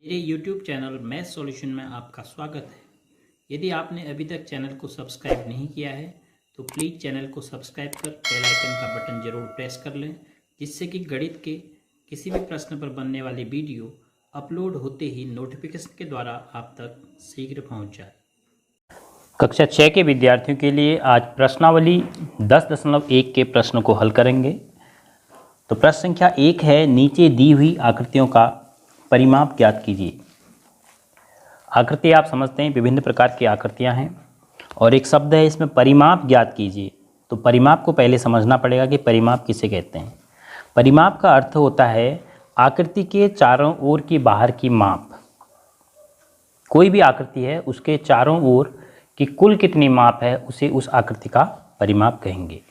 मेरे YouTube channel math solution में आपका स्वागत है। यदि आपने अभी तक चैनल को सब्सक्राइब नहीं किया है तो प्लीज़ चैनल को सब्सक्राइब कर बेल आइकन का बटन ज़रूर प्रेस कर लें, जिससे कि गणित के किसी भी प्रश्न पर बनने वाली वीडियो अपलोड होते ही नोटिफिकेशन के द्वारा आप तक शीघ्र पहुंच जाए। कक्षा 6 के विद्यार्थियों के लिए आज प्रश्नावली 10.1 के प्रश्न को हल करेंगे। तो प्रश्न संख्या 1 है, नीचे दी हुई आकृतियों का परिमाप ज्ञात कीजिए। आकृति आप समझते हैं, विभिन्न प्रकार की आकृतियां हैं और एक शब्द है इसमें परिमाप ज्ञात कीजिए। तो परिमाप को पहले समझना पड़ेगा कि परिमाप किसे कहते हैं। परिमाप का अर्थ होता है आकृति के चारों ओर की बाहर की माप। कोई भी आकृति है उसके चारों ओर की कुल कितनी माप है उसे उस आकृति का परिमाप कहेंगे।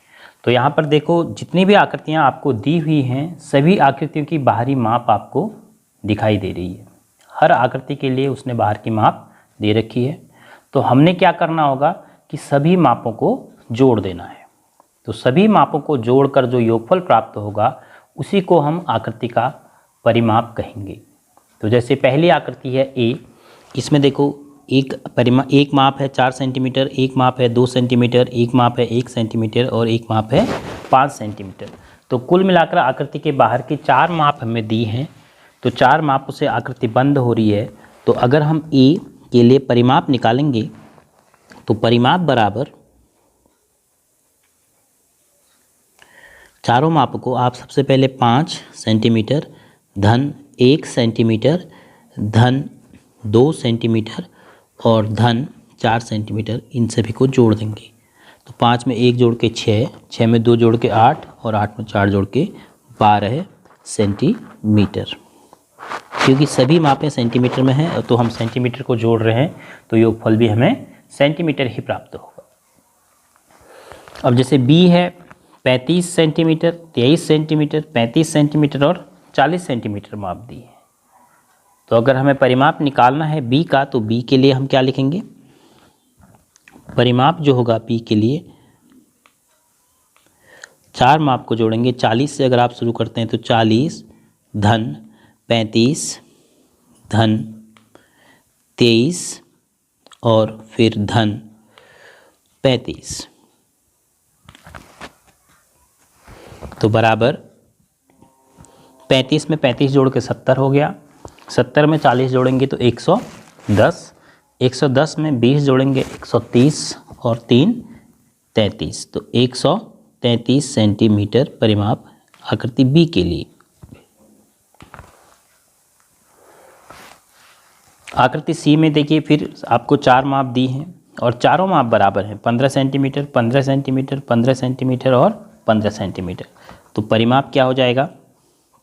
तो यहाँ पर देखो, जितनी भी आकृतियाँ आपको दी हुई हैं सभी आकृतियों की बाहरी माप आपको दिखाई दे रही है। हर आकृति के लिए उसने बाहर की माप दे रखी है। तो हमने क्या करना होगा कि सभी मापों को जोड़ देना है। तो सभी मापों को जोड़कर जो योगफल प्राप्त होगा उसी को हम आकृति का परिमाप कहेंगे। तो जैसे पहली आकृति है ए, इसमें देखो एक माप है 4 सेंटीमीटर, एक माप है 2 सेंटीमीटर, एक माप है 1 सेंटीमीटर और एक माप है 5 सेंटीमीटर। तो कुल मिलाकर आकृति के बाहर की 4 माप हमें दी हैं। तो 4 मापों से आकृति बंद हो रही है। तो अगर हम ए के लिए परिमाप निकालेंगे तो परिमाप बराबर चारों मापों को आप सबसे पहले 5 सेंटीमीटर धन 1 सेंटीमीटर धन 2 सेंटीमीटर और धन 4 सेंटीमीटर, इन सभी को जोड़ देंगे। तो 5 में 1 जोड़ के 6, 6 में 2 जोड़ के 8 और 8 में 4 जोड़ के 12 सेंटीमीटर। क्योंकि सभी मापें सेंटीमीटर में हैं तो हम सेंटीमीटर को जोड़ रहे हैं, तो योगफल भी हमें सेंटीमीटर ही प्राप्त होगा। अब जैसे बी है 35 सेंटीमीटर, 23 सेंटीमीटर, 35 सेंटीमीटर और 40 सेंटीमीटर माप दी है। तो अगर हमें परिमाप निकालना है बी का, तो बी के लिए हम क्या लिखेंगे? परिमाप जो होगा बी के लिए 4 माप को जोड़ेंगे। 40 से अगर आप शुरू करते हैं तो 40 धन 35 धन 23 और फिर धन 35, तो बराबर 35 में 35 जोड़ के 70 हो गया। 70 में 40 जोड़ेंगे तो 110, 110 में 20 जोड़ेंगे 130 और 3 33। तो 133 सेंटीमीटर परिमाप आकृति बी के लिए। आकृति सी में देखिए, फिर आपको 4 माप दी हैं और चारों माप बराबर हैं, 15 सेंटीमीटर, 15 सेंटीमीटर, 15 सेंटीमीटर और 15 सेंटीमीटर। तो परिमाप क्या हो जाएगा?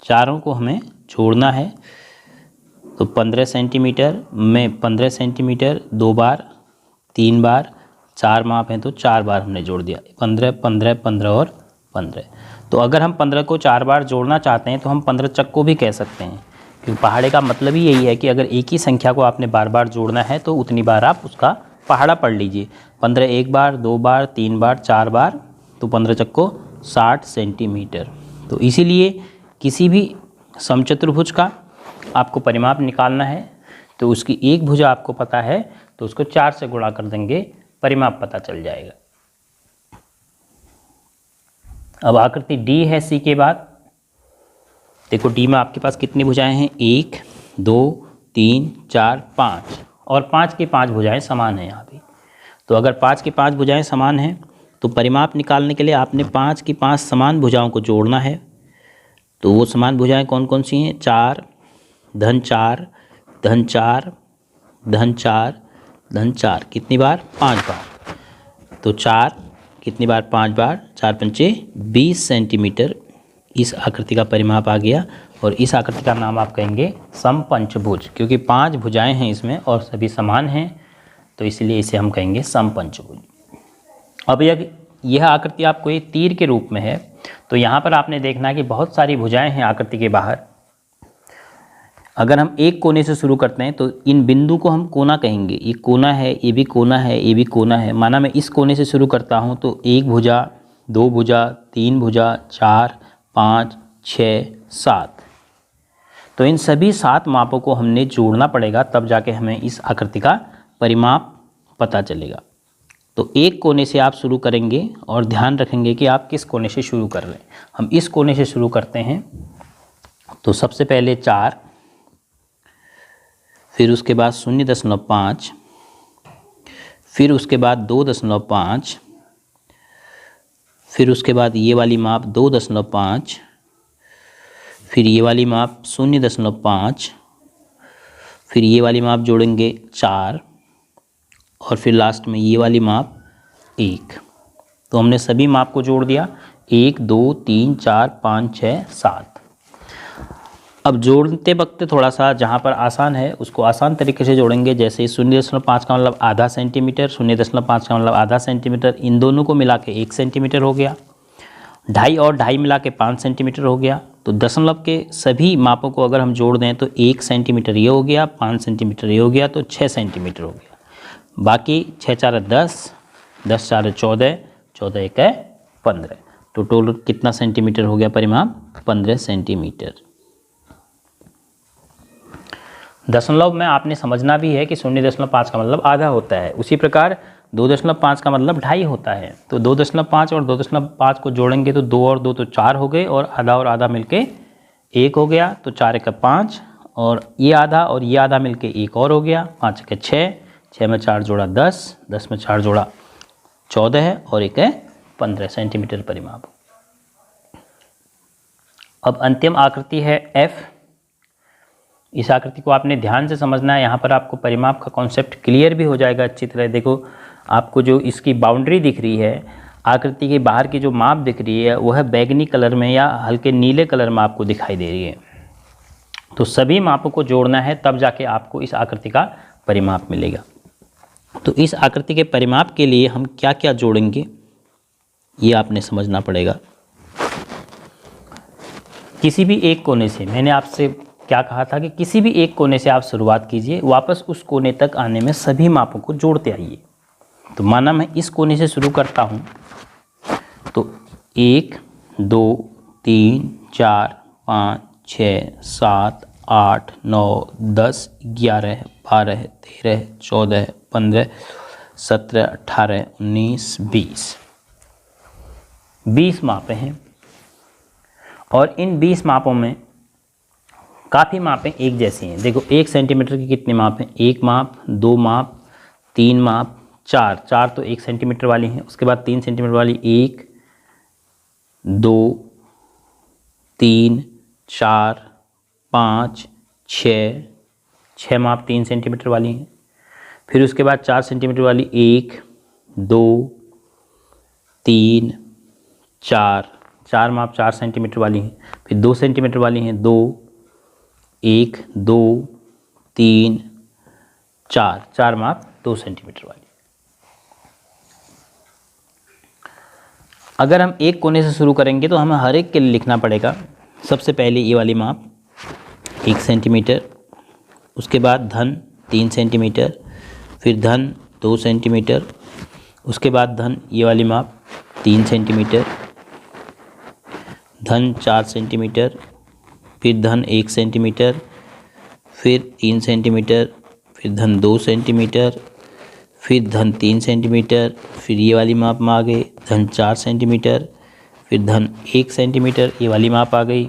चारों को हमें जोड़ना है। तो 15 सेंटीमीटर में 15 सेंटीमीटर 2 बार, 3 बार, 4 माप हैं तो 4 बार हमने जोड़ दिया, 15 15 15 और 15। तो अगर हम 15 को 4 बार जोड़ना चाहते हैं तो हम 15 चक्को भी कह सकते हैं, क्योंकि पहाड़े का मतलब ही यही है कि अगर एक ही संख्या को आपने बार बार जोड़ना है तो उतनी बार आप उसका पहाड़ा पढ़ लीजिए। 15 एक बार, 2 बार, 3 बार, 4 बार, तो 15 चक्को 60 सेंटीमीटर। तो इसीलिए किसी भी समचतुर्भुज का आपको परिमाप निकालना है तो उसकी एक भुजा आपको पता है तो उसको 4 से गुणा कर देंगे, परिमाप पता चल जाएगा। अब आकृति डी है सी के बाद। देखो डी में आपके पास कितनी भुजाएं हैं? 1 2 3 4 5 और 5 की 5 भुजाएं समान हैं यहाँ भी। तो अगर 5 की 5 भुजाएं समान हैं तो परिमाप निकालने के लिए आपने 5 की 5 समान भुजाओं को जोड़ना है। तो वो समान भुजाएं कौन कौन सी हैं? 4 धन 4 धन 4 धन 4 धन 4, कितनी बार? 5 बार। तो 4 कितनी बार? 5 बार, 4 पंचे 20 सेंटीमीटर इस आकृति का परिमाप आ गया। और इस आकृति का नाम आप कहेंगे समपंचभुज, क्योंकि 5 भुजाएं हैं इसमें और सभी समान हैं, तो इसलिए इसे हम कहेंगे समपंचभुज। अब यह आकृति आपको एक तीर के रूप में है। तो यहाँ पर आपने देखना है कि बहुत सारी भुजाएं हैं आकृति के बाहर। अगर हम एक कोने से शुरू करते हैं तो इन बिंदु को हम कोना कहेंगे। ये कोना है, ये भी कोना है, ये भी कोना है। माना मैं इस कोने से शुरू करता हूँ तो 1 भुजा, 2 भुजा, 3 भुजा, 4 5 6 7। तो इन सभी 7 मापों को हमने जोड़ना पड़ेगा, तब जाके हमें इस आकृति का परिमाप पता चलेगा। तो एक कोने से आप शुरू करेंगे और ध्यान रखेंगे कि आप किस कोने से शुरू कर रहे हैं। हम इस कोने से शुरू करते हैं, तो सबसे पहले 4, फिर उसके बाद 0.5, फिर उसके बाद 2.5, फिर उसके बाद ये वाली माप 2.5, फिर ये वाली माप 0.5, फिर ये वाली माप जोड़ेंगे 4, और फिर लास्ट में ये वाली माप 1। तो हमने सभी माप को जोड़ दिया, 1 2 3 4 5 6 7। अब जोड़ते वक्त थोड़ा सा जहाँ पर आसान है उसको आसान तरीके से जोड़ेंगे। जैसे 0.5 का मतलब आधा सेंटीमीटर, 0.5 का मतलब आधा सेंटीमीटर, इन दोनों को मिला के 1 सेंटीमीटर हो गया। 2.5 और 2.5 मिला के 5 सेंटीमीटर हो गया। तो दशमलव के सभी मापों को अगर हम जोड़ दें तो 1 सेंटीमीटर ये हो गया, 5 सेंटीमीटर ये हो गया, तो 6 सेंटीमीटर हो गया। बाकी 6 4 10, 10 4 14, 14 1 15। तो टोटल कितना सेंटीमीटर हो गया परिमाप? 15 सेंटीमीटर। दशमलव में आपने समझना भी है कि 0.5 का मतलब आधा होता है। उसी प्रकार 2.5 का मतलब 2.5 होता है। तो 2.5 और 2.5 को जोड़ेंगे तो 2 और 2 तो 4 हो गए, और आधा मिलके 1 हो गया। तो 4 1 5, और ये आधा मिलके 1 और हो गया, 5 1 6, 6 में 4 जोड़ा 10, 10 में 4 जोड़ा 14 है, और 1 है 15 सेंटीमीटर परिमाप। अब अंतिम आकृति है F। इस आकृति को आपने ध्यान से समझना है। यहाँ पर आपको परिमाप का कॉन्सेप्ट क्लियर भी हो जाएगा अच्छी तरह। देखो, आपको जो इसकी बाउंड्री दिख रही है, आकृति के बाहर की जो माप दिख रही है, वह बैगनी कलर में या हल्के नीले कलर में आपको दिखाई दे रही है। तो सभी मापों को जोड़ना है, तब जाके आपको इस आकृति का परिमाप मिलेगा। तो इस आकृति के परिमाप के लिए हम क्या क्या जोड़ेंगे, ये आपने समझना पड़ेगा। किसी भी एक कोने से, मैंने आपसे क्या कहा था कि किसी भी एक कोने से आप शुरुआत कीजिए, वापस उस कोने तक आने में सभी मापों को जोड़ते आइए। तो माना मैं इस कोने से शुरू करता हूँ, तो 1 2 3 4 5 6 7 8 9 10 11 12 13 14 15 17 18 19 20 20 मापें हैं। और इन 20 मापों में काफ़ी मापें एक जैसी हैं। देखो, 1 सेंटीमीटर की कितने माप हैं? 1 माप, 2 माप, 3 माप, 4 तो 1 सेंटीमीटर वाली हैं। उसके बाद 3 सेंटीमीटर वाली 1 2 3 4 5 6 माप 3 सेंटीमीटर वाली हैं। फिर उसके बाद 4 सेंटीमीटर वाली 1 2 3 4 माप 4 सेंटीमीटर वाली हैं। फिर 2 सेंटीमीटर वाली हैं 2 1 2 3 4 माप 2 सेंटीमीटर वाली। अगर हम एक कोने से शुरू करेंगे तो हमें हर एक के लिए लिखना पड़ेगा। सबसे पहले ये वाली माप 1 सेंटीमीटर, उसके बाद धन 3 सेंटीमीटर, फिर धन 2 सेंटीमीटर, उसके बाद धन ये वाली माप 3 सेंटीमीटर, धन 4 सेंटीमीटर, फिर धन 1 सेंटीमीटर, फिर 3 सेंटीमीटर, फिर धन 2 सेंटीमीटर, फिर धन 3 सेंटीमीटर, फिर ये वाली माप में आ गए धन 4 सेंटीमीटर, फिर धन 1 सेंटीमीटर, ये वाली माप आ गई।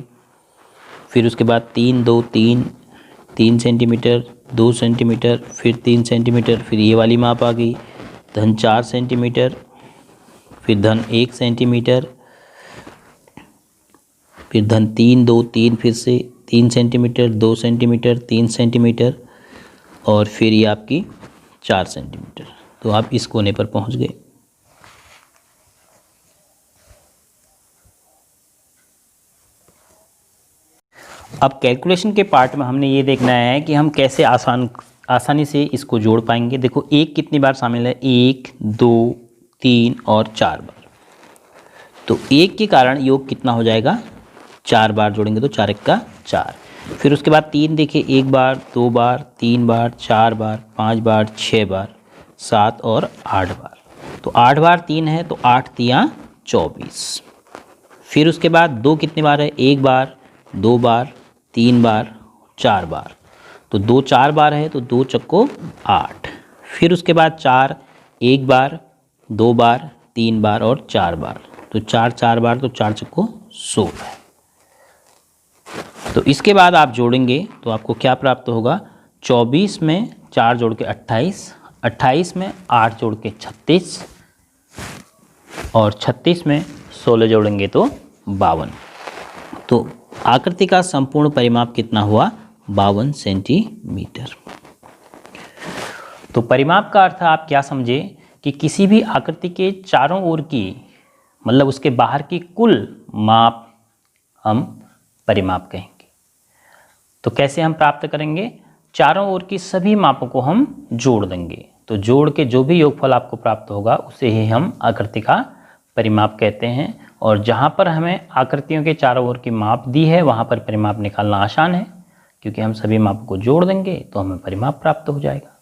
फिर उसके बाद 3 2 3 सेंटीमीटर, 2 सेंटीमीटर, फिर 3 सेंटीमीटर, फिर ये वाली माप आ गई धन 4 सेंटीमीटर, फिर धन 1 सेंटीमीटर, फिर धन 3 2 3, फिर से 3 सेंटीमीटर, 2 सेंटीमीटर, 3 सेंटीमीटर, और फिर ये आपकी 4 सेंटीमीटर। तो आप इस कोने पर पहुंच गए। अब कैलकुलेशन के पार्ट में हमने ये देखना है कि हम कैसे आसानी से इसको जोड़ पाएंगे। देखो, 1 कितनी बार शामिल है? 1 2 3 और 4 बार। तो 1 के कारण योग कितना हो जाएगा? 4 बार जोड़ेंगे तो 4 1 4। फिर उसके बाद 3 देखिए, 1 बार, 2 बार, 3 बार, 4 बार, 5 बार, 6 बार, 7 और 8 बार। तो 8 बार 3 है, तो 8 3 24। फिर उसके बाद 2 कितने बार है? 1 बार, 2 बार, 3 बार 4 बार। तो 2 4 बार है तो 2 चक्को 8। फिर उसके बाद 4 1 बार, 2 बार, 3 बार और 4 बार। तो 4 4 बार तो 4 चक्को 16। तो इसके बाद आप जोड़ेंगे तो आपको क्या प्राप्त होगा, 24 में 4 जोड़ के 28, 28 में 8 जोड़ के 36 और 36 में 16 जोड़ेंगे तो 52। तो आकृति का संपूर्ण परिमाप कितना हुआ, 52 सेंटीमीटर। तो परिमाप का अर्थ आप क्या समझे कि किसी भी आकृति के चारों ओर की, मतलब उसके बाहर की कुल माप हम परिमाप कहेंगे। तो कैसे हम प्राप्त करेंगे, चारों ओर की सभी मापों को हम जोड़ देंगे। तो जोड़ के जो भी योगफल आपको प्राप्त होगा उसे ही हम आकृति का परिमाप कहते हैं। और जहाँ पर हमें आकृतियों के चारों ओर की माप दी है वहाँ पर परिमाप निकालना आसान है, क्योंकि हम सभी मापों को जोड़ देंगे तो हमें परिमाप प्राप्त हो जाएगा।